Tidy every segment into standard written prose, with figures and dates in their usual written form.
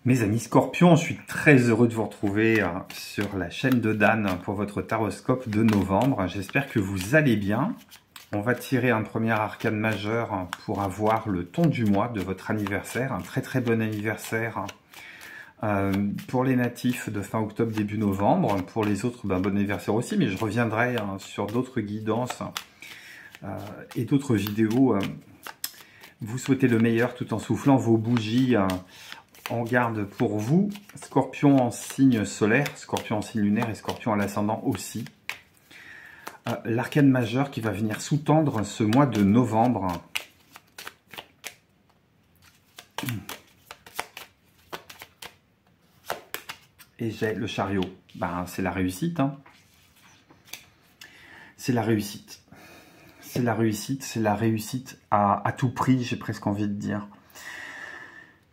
Mes amis Scorpions, je suis très heureux de vous retrouver sur la chaîne de Dan pour votre taroscope de novembre. J'espère que vous allez bien. On va tirer un premier arcane majeur pour avoir le ton du mois de votre anniversaire. Un très très bon anniversaire pour les natifs de fin octobre, début novembre. Pour les autres, bon anniversaire aussi, mais je reviendrai sur d'autres guidances et d'autres vidéos. Vous souhaitez le meilleur tout en soufflant vos bougies en garde pour vous, Scorpion en signe solaire, Scorpion en signe lunaire et Scorpion à l'ascendant aussi. L'arcane majeur qui va venir sous-tendre ce mois de novembre. Et j'ai le chariot. Ben, c'est la réussite. Hein. C'est la réussite. C'est la réussite, c'est la réussite à tout prix, j'ai presque envie de dire.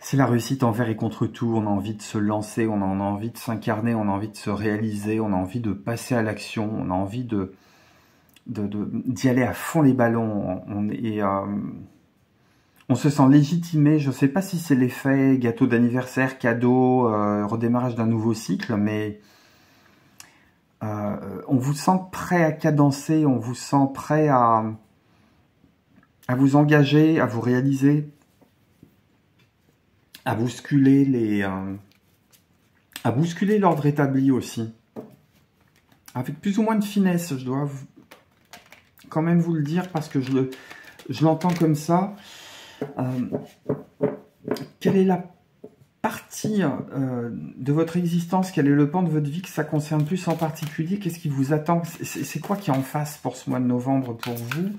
C'est la réussite envers et contre tout, on a envie de se lancer, on a envie de s'incarner, on a envie de se réaliser, on a envie de passer à l'action, on a envie d'y aller à fond les ballons. On se sent légitimé, je ne sais pas si c'est l'effet gâteau d'anniversaire, cadeau, redémarrage d'un nouveau cycle, mais on vous sent prêt à cadencer, on vous sent prêt à vous engager, à vous réaliser, à bousculer l'ordre établi aussi, avec plus ou moins de finesse, je dois quand même vous le dire, parce que je l'entends comme ça. Quelle est la partie de votre existence, quel est le pan de votre vie que ça concerne plus en particulier? Qu'est-ce qui vous attend? C'est quoi qui est en face pour ce mois de novembre pour vous?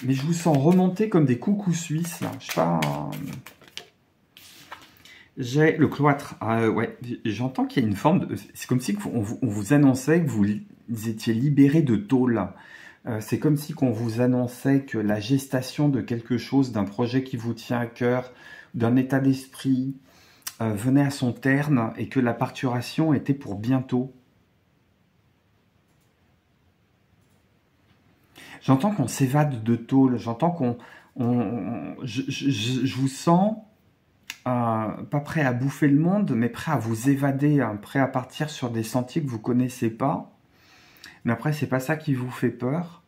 Mais je vous sens remonter comme des coucous suisses. Là. Je sais pas. J'ai le cloître. Ouais, j'entends qu'il y a une forme de. C'est comme si on vous annonçait que vous étiez libéré de tôle. C'est comme si qu'on vous annonçait que la gestation de quelque chose, d'un projet qui vous tient à cœur, d'un état d'esprit, venait à son terme et que la parturation était pour bientôt. J'entends qu'on s'évade de tôle, j'entends qu'on... Je vous sens pas prêt à bouffer le monde, mais prêt à vous évader, hein, prêt à partir sur des sentiers que vous ne connaissez pas. Mais après, c'est pas ça qui vous fait peur.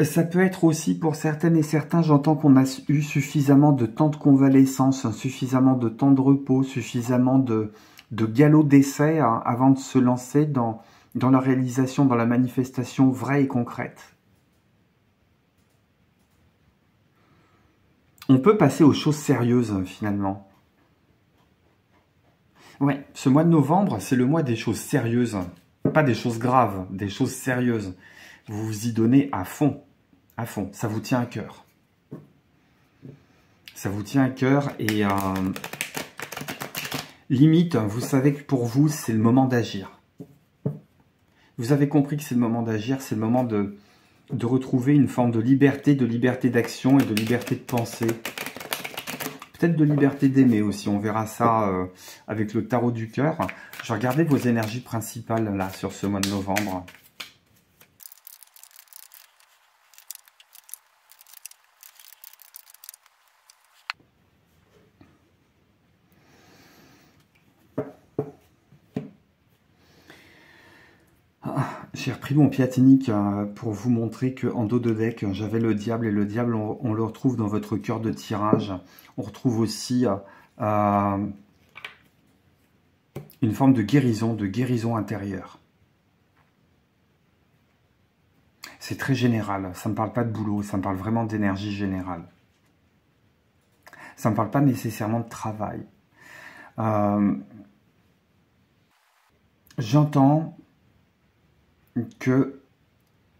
Ça peut être aussi, pour certaines et certains, j'entends qu'on a eu suffisamment de temps de convalescence, suffisamment de temps de repos, suffisamment de galop d'essai hein, avant de se lancer dans la réalisation, dans la manifestation vraie et concrète. On peut passer aux choses sérieuses, finalement. Ouais, ce mois de novembre, c'est le mois des choses sérieuses. Pas des choses graves, des choses sérieuses. Vous vous y donnez à fond. À fond. Ça vous tient à cœur. Ça vous tient à cœur et... limite, vous savez que pour vous, c'est le moment d'agir. Vous avez compris que c'est le moment d'agir, c'est le moment de retrouver une forme de liberté d'action et de liberté de penser. Peut-être de liberté d'aimer aussi, on verra ça avec le tarot du cœur. Je vais regarder vos énergies principales là sur ce mois de novembre. J'ai repris mon piatinique pour vous montrer qu'en dos de deck, j'avais le diable. Et le diable, on le retrouve dans votre cœur de tirage. On retrouve aussi une forme de guérison intérieure. C'est très général. Ça ne me parle pas de boulot, ça me parle vraiment d'énergie générale. Ça ne me parle pas nécessairement de travail. J'entends que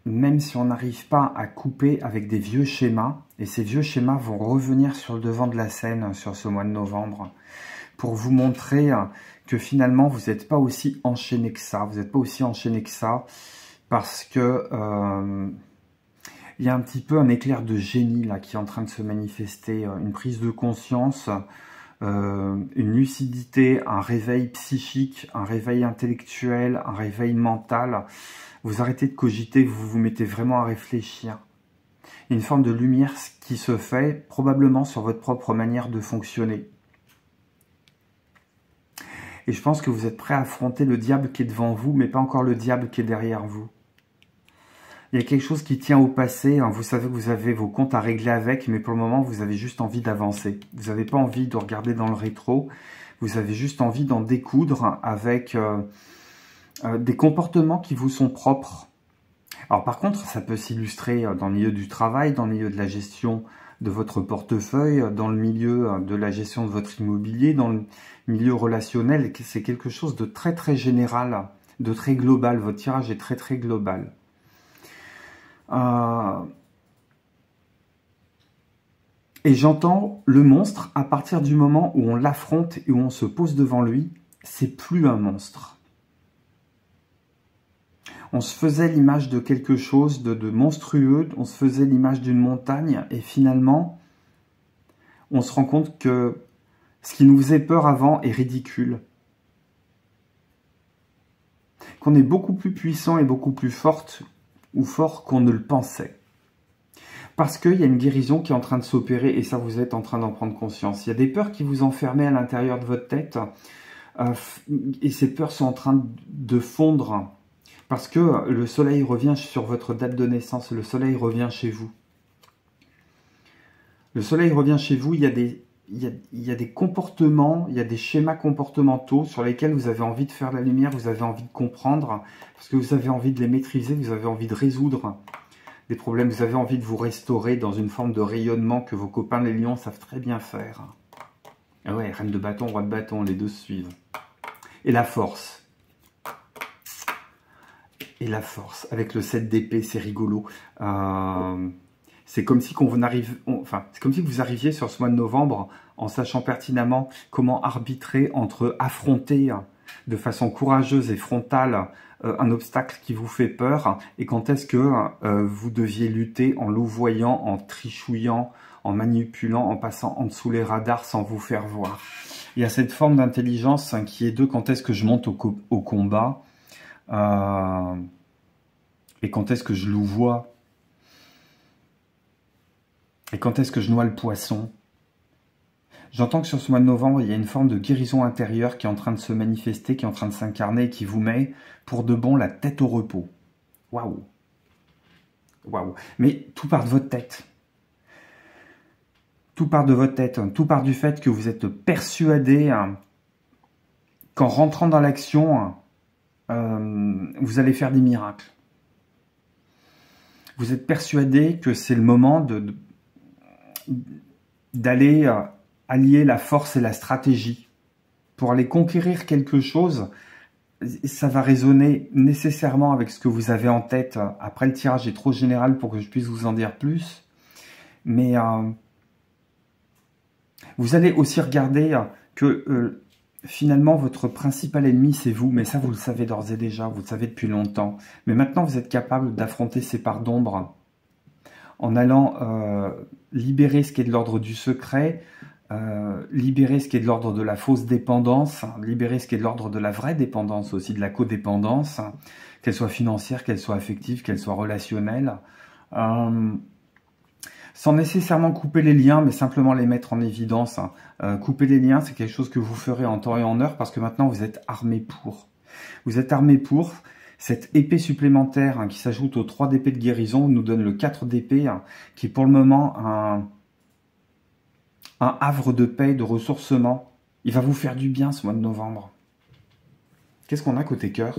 même si on n'arrive pas à couper avec des vieux schémas, et ces vieux schémas vont revenir sur le devant de la scène sur ce mois de novembre, pour vous montrer que finalement vous n'êtes pas aussi enchaîné que ça, vous n'êtes pas aussi enchaîné que ça, parce que il y a un petit peu un éclair de génie là qui est en train de se manifester, une prise de conscience, une lucidité, un réveil psychique, un réveil intellectuel, un réveil mental. Vous arrêtez de cogiter, vous vous mettez vraiment à réfléchir. Il y a une forme de lumière qui se fait probablement sur votre propre manière de fonctionner. Et je pense que vous êtes prêt à affronter le diable qui est devant vous, mais pas encore le diable qui est derrière vous. Il y a quelque chose qui tient au passé. Vous savez que vous avez vos comptes à régler avec, mais pour le moment, vous avez juste envie d'avancer. Vous n'avez pas envie de regarder dans le rétro. Vous avez juste envie d'en découdre avec des comportements qui vous sont propres. Alors par contre, ça peut s'illustrer dans le milieu du travail, dans le milieu de la gestion de votre portefeuille, dans le milieu de la gestion de votre immobilier, dans le milieu relationnel. C'est quelque chose de très très général, de très global. Votre tirage est très très global. Et j'entends le monstre, à partir du moment où on l'affronte et où on se pose devant lui, c'est plus un monstre. On se faisait l'image de quelque chose de monstrueux, on se faisait l'image d'une montagne, et finalement, on se rend compte que ce qui nous faisait peur avant est ridicule. Qu'on est beaucoup plus puissant et beaucoup plus fort qu'on ne le pensait. Parce qu'il y a une guérison qui est en train de s'opérer, et ça, vous êtes en train d'en prendre conscience. Il y a des peurs qui vous enfermaient à l'intérieur de votre tête, et ces peurs sont en train de fondre. Parce que le soleil revient sur votre date de naissance, le soleil revient chez vous. Le soleil revient chez vous, il y a des comportements, il y a des schémas comportementaux sur lesquels vous avez envie de faire la lumière, vous avez envie de comprendre, parce que vous avez envie de les maîtriser, vous avez envie de résoudre des problèmes, vous avez envie de vous restaurer dans une forme de rayonnement que vos copains les lions savent très bien faire. Ah ouais, reine de bâton, roi de bâton, les deux se suivent. Et la force. Et la force, avec le 7 d'épée, c'est rigolo. C'est comme si c'est comme si vous arriviez sur ce mois de novembre en sachant pertinemment comment arbitrer entre affronter de façon courageuse et frontale un obstacle qui vous fait peur, et quand est-ce que vous deviez lutter en louvoyant, en trichouillant, en manipulant, en passant en dessous les radars sans vous faire voir. Il y a cette forme d'intelligence qui est de quand est-ce que je monte au combat, et quand est-ce que je louvoie, et quand est-ce que je noie le poisson. J'entends que sur ce mois de novembre, il y a une forme de guérison intérieure qui est en train de se manifester, qui est en train de s'incarner, et qui vous met pour de bon la tête au repos. Waouh! Waouh! Mais tout part de votre tête. Tout part de votre tête. Tout part du fait que vous êtes persuadé qu'en rentrant dans l'action, vous allez faire des miracles. Vous êtes persuadé que c'est le moment d'aller allier la force et la stratégie. Pour aller conquérir quelque chose, ça va résonner nécessairement avec ce que vous avez en tête. Après, le tirage est trop général pour que je puisse vous en dire plus. Mais vous allez aussi regarder que finalement, votre principal ennemi, c'est vous. Mais ça, vous le savez d'ores et déjà, vous le savez depuis longtemps. Mais maintenant, vous êtes capable d'affronter ces parts d'ombre en allant libérer ce qui est de l'ordre du secret, libérer ce qui est de l'ordre de la fausse dépendance, libérer ce qui est de l'ordre de la vraie dépendance aussi, de la codépendance, qu'elle soit financière, qu'elle soit affective, qu'elle soit relationnelle, sans nécessairement couper les liens, mais simplement les mettre en évidence. Couper les liens, c'est quelque chose que vous ferez en temps et en heure, parce que maintenant vous êtes armé pour. Vous êtes armé pour. Cette épée supplémentaire qui s'ajoute aux 3 d'épée de guérison nous donne le 4 d'épée, qui est pour le moment un havre de paix, de ressourcement. Il va vous faire du bien ce mois de novembre. Qu'est-ce qu'on a côté cœur?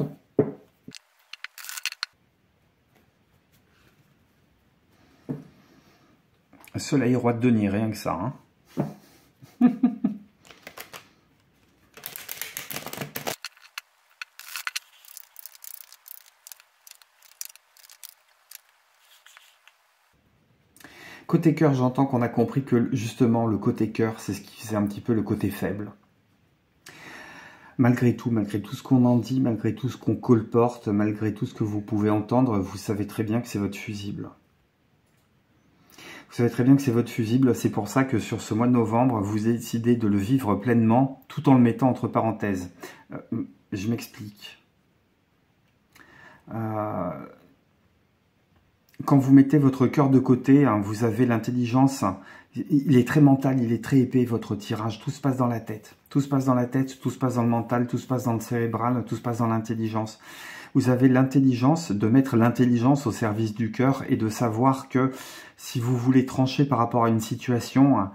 Soleil, roi de denier, rien que ça. Hein. Côté cœur, j'entends qu'on a compris que justement le côté cœur, c'est un petit peu le côté faible. Malgré tout ce qu'on en dit, malgré tout ce qu'on colporte, malgré tout ce que vous pouvez entendre, vous savez très bien que c'est votre fusible. Vous savez très bien que c'est votre fusible, c'est pour ça que sur ce mois de novembre, vous décidez de le vivre pleinement, tout en le mettant entre parenthèses. Je m'explique. quand vous mettez votre cœur de côté, hein, vous avez l'intelligence, il est très mental, il est très épais, votre tirage, tout se passe dans la tête. Tout se passe dans la tête, tout se passe dans le mental, tout se passe dans le cérébral, tout se passe dans l'intelligence. Vous avez l'intelligence de mettre l'intelligence au service du cœur et de savoir que si vous voulez trancher par rapport à une situation,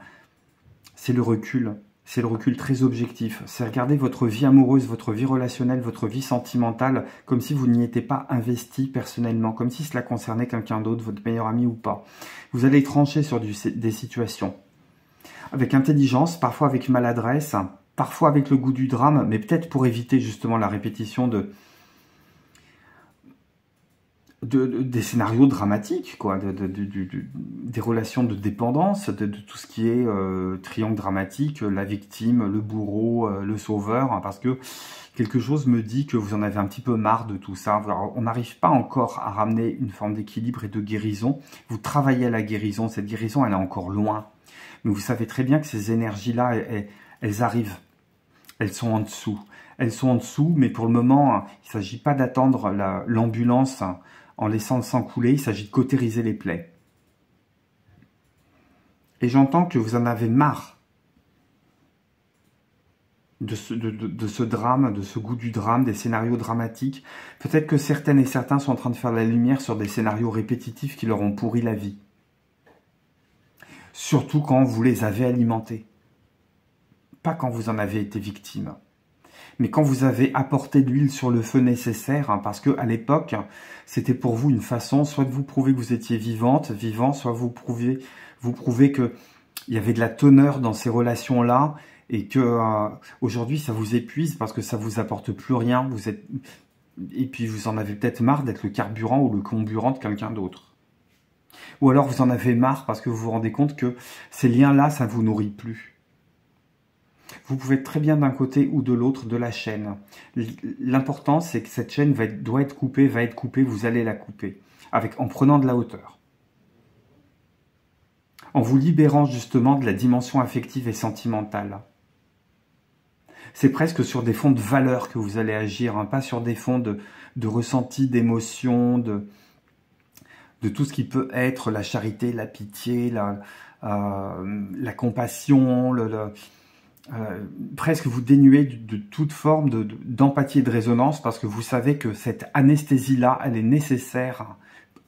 c'est le recul. C'est le recul très objectif. C'est regarder votre vie amoureuse, votre vie relationnelle, votre vie sentimentale, comme si vous n'y étiez pas investi personnellement, comme si cela concernait quelqu'un d'autre, votre meilleur ami ou pas. Vous allez trancher sur des situations. Avec intelligence, parfois avec maladresse, parfois avec le goût du drame, mais peut-être pour éviter justement la répétition des scénarios dramatiques, quoi, des relations de dépendance, de tout ce qui est triangle dramatique, la victime, le bourreau, le sauveur, hein, parce que quelque chose me dit que vous en avez un petit peu marre de tout ça. Alors, on n'arrive pas encore à ramener une forme d'équilibre et de guérison. Vous travaillez à la guérison, cette guérison, elle est encore loin. Mais vous savez très bien que ces énergies-là, elles arrivent, elles sont en dessous. Elles sont en dessous, mais pour le moment, il ne s'agit pas d'attendre l'ambulance en laissant le sang couler, il s'agit de cautériser les plaies. Et j'entends que vous en avez marre de ce drame, de ce goût du drame, des scénarios dramatiques. Peut-être que certaines et certains sont en train de faire la lumière sur des scénarios répétitifs qui leur ont pourri la vie. Surtout quand vous les avez alimentés. Pas quand vous en avez été victime. Mais quand vous avez apporté de l'huile sur le feu nécessaire, hein, parce qu'à l'époque, c'était pour vous une façon, soit de vous prouver que vous étiez vivant, soit vous prouver qu'il y avait de la teneur dans ces relations-là, et que aujourd'hui, ça vous épuise parce que ça vous apporte plus rien. Et puis vous en avez peut-être marre d'être le carburant ou le comburant de quelqu'un d'autre. Ou alors vous en avez marre parce que vous vous rendez compte que ces liens-là, ça ne vous nourrit plus. Vous pouvez être très bien d'un côté ou de l'autre de la chaîne. L'important, c'est que cette chaîne doit être coupée, vous allez la couper, en prenant de la hauteur. En vous libérant justement de la dimension affective et sentimentale. C'est presque sur des fonds de valeur que vous allez agir, hein, pas sur des fonds de ressenti, d'émotion, de tout ce qui peut être la charité, la pitié, la compassion, presque vous dénuer de toute forme d'empathie et de résonance parce que vous savez que cette anesthésie-là, elle est nécessaire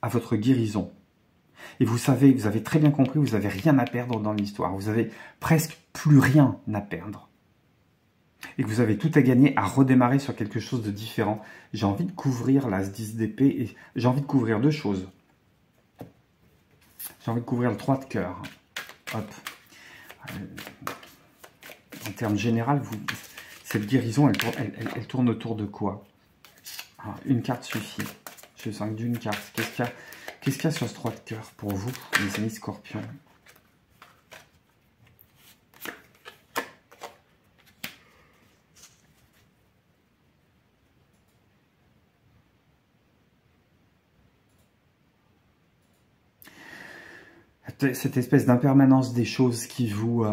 à votre guérison. Et vous savez, vous avez très bien compris, vous n'avez rien à perdre dans l'histoire. Vous avez presque plus rien à perdre. Et que vous avez tout à gagner à redémarrer sur quelque chose de différent. J'ai envie de couvrir l'As 10 d'épée et j'ai envie de couvrir deux choses. J'ai envie de couvrir le 3 de cœur. Hop. En termes généraux, cette guérison, elle tourne autour de quoi? Une carte suffit. Je sens que d'une carte. Qu'est-ce qu'il y a sur ce 3 de cœur pour vous, les amis scorpions? Cette espèce d'impermanence des choses qui vous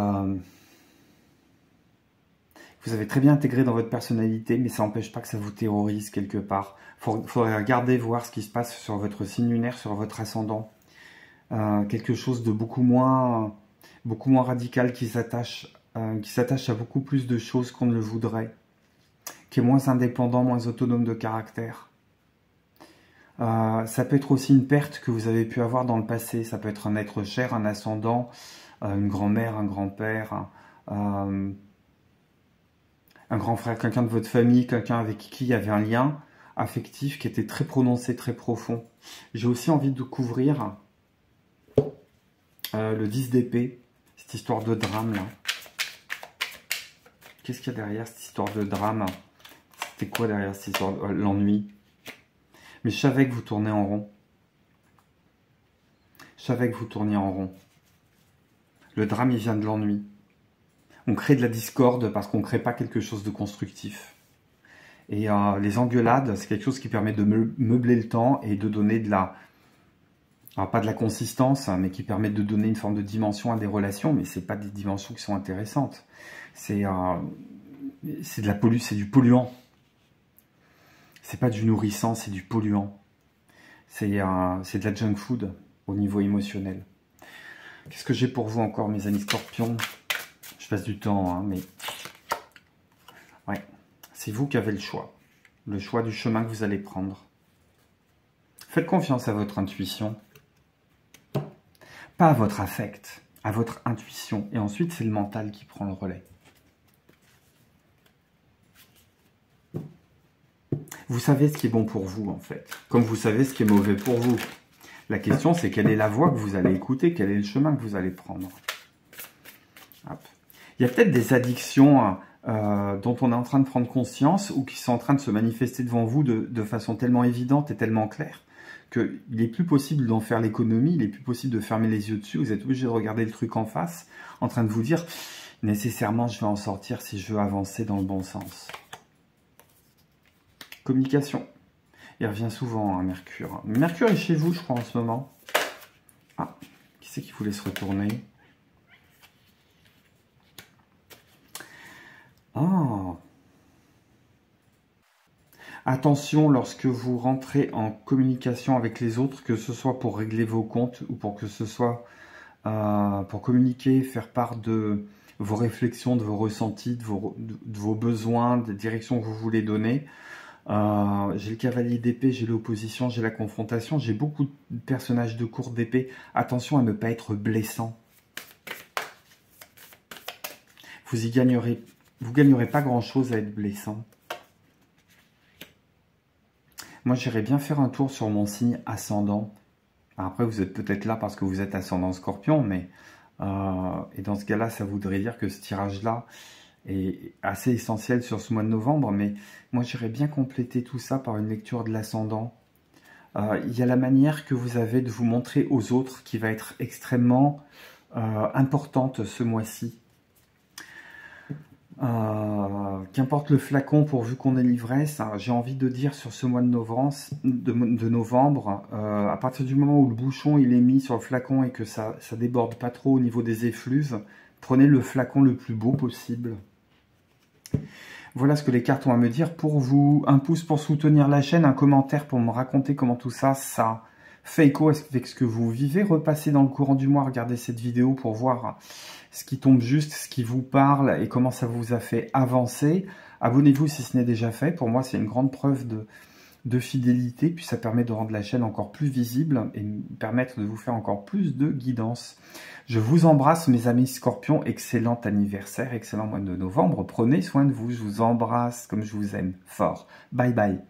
avez très bien intégré dans votre personnalité, mais ça n'empêche pas que ça vous terrorise quelque part. Il faudrait regarder, voir ce qui se passe sur votre signe lunaire, sur votre ascendant. Quelque chose de beaucoup moins radical qui s'attache à beaucoup plus de choses qu'on ne le voudrait, qui est moins indépendant, moins autonome de caractère. Ça peut être aussi une perte que vous avez pu avoir dans le passé. Ça peut être un être cher, un ascendant, une grand-mère, un grand-père, un grand frère, quelqu'un de votre famille, quelqu'un avec qui il y avait un lien affectif qui était très prononcé, très profond. J'ai aussi envie de couvrir le 10 d'épée, cette histoire de drame là. Qu'est-ce qu'il y a derrière cette histoire de drame? C'était quoi derrière cette histoire? L'ennui. Mais je savais que vous tournez en rond. Je savais que vous tourniez en rond. Le drame, il vient de l'ennui. On crée de la discorde parce qu'on ne crée pas quelque chose de constructif. Et les engueulades, c'est quelque chose qui permet de meubler le temps et de donner de la... Alors, pas de la consistance, hein, mais qui permet de donner une forme de dimension à des relations, mais ce n'est pas des dimensions qui sont intéressantes. C'est du polluant. C'est pas du nourrissant, c'est du polluant. C'est de la junk food au niveau émotionnel. Qu'est-ce que j'ai pour vous encore, mes amis scorpions? Je passe du temps, hein, mais... Ouais, c'est vous qui avez le choix. Le choix du chemin que vous allez prendre. Faites confiance à votre intuition. Pas à votre affect, à votre intuition. Et ensuite, c'est le mental qui prend le relais. Vous savez ce qui est bon pour vous, en fait. Comme vous savez ce qui est mauvais pour vous. La question, c'est quelle est la voie que vous allez écouter, quel est le chemin que vous allez prendre. Hop. Il y a peut-être des addictions dont on est en train de prendre conscience ou qui sont en train de se manifester devant vous de façon tellement évidente et tellement claire qu'il n'est plus possible d'en faire l'économie, il n'est plus possible de fermer les yeux dessus. Vous êtes obligé de regarder le truc en face, en train de vous dire « nécessairement, je vais en sortir si je veux avancer dans le bon sens ». Communication. Il revient souvent, hein, Mercure. Mercure est chez vous, je crois, en ce moment. Ah, qui c'est qui voulait se retourner? Oh. Attention lorsque vous rentrez en communication avec les autres, que ce soit pour régler vos comptes ou pour que ce soit pour communiquer, faire part de vos réflexions, de vos ressentis, de vos besoins, des directions que vous voulez donner. J'ai le cavalier d'épée, j'ai l'opposition, j'ai la confrontation, j'ai beaucoup de personnages de courte d'épée. Attention à ne pas être blessant. Vous gagnerez pas grand-chose à être blessant. Moi, j'irais bien faire un tour sur mon signe ascendant. Après, vous êtes peut-être là parce que vous êtes ascendant Scorpion, mais et dans ce cas-là, ça voudrait dire que ce tirage-là est assez essentiel sur ce mois de novembre, mais moi j'irais bien compléter tout ça par une lecture de l'ascendant. Il y a la manière que vous avez de vous montrer aux autres qui va être extrêmement importante ce mois-ci. Qu'importe le flacon pourvu qu'on ait l'ivresse, j'ai envie de dire sur ce mois de novembre, à partir du moment où le bouchon il est mis sur le flacon et que ça déborde pas trop au niveau des effluves, prenez le flacon le plus beau possible. Voilà ce que les cartes ont à me dire pour vous. Un pouce pour soutenir la chaîne, un commentaire pour me raconter comment tout ça, ça fait écho avec ce que vous vivez. Repassez dans le courant du mois, regardez cette vidéo pour voir ce qui tombe juste, ce qui vous parle et comment ça vous a fait avancer. Abonnez-vous si ce n'est déjà fait. Pour moi, c'est une grande preuve de fidélité. Puis ça permet de rendre la chaîne encore plus visible et me permettre de vous faire encore plus de guidance. Je vous embrasse, mes amis Scorpions. Excellent anniversaire, excellent mois de novembre. Prenez soin de vous. Je vous embrasse comme je vous aime fort. Bye bye.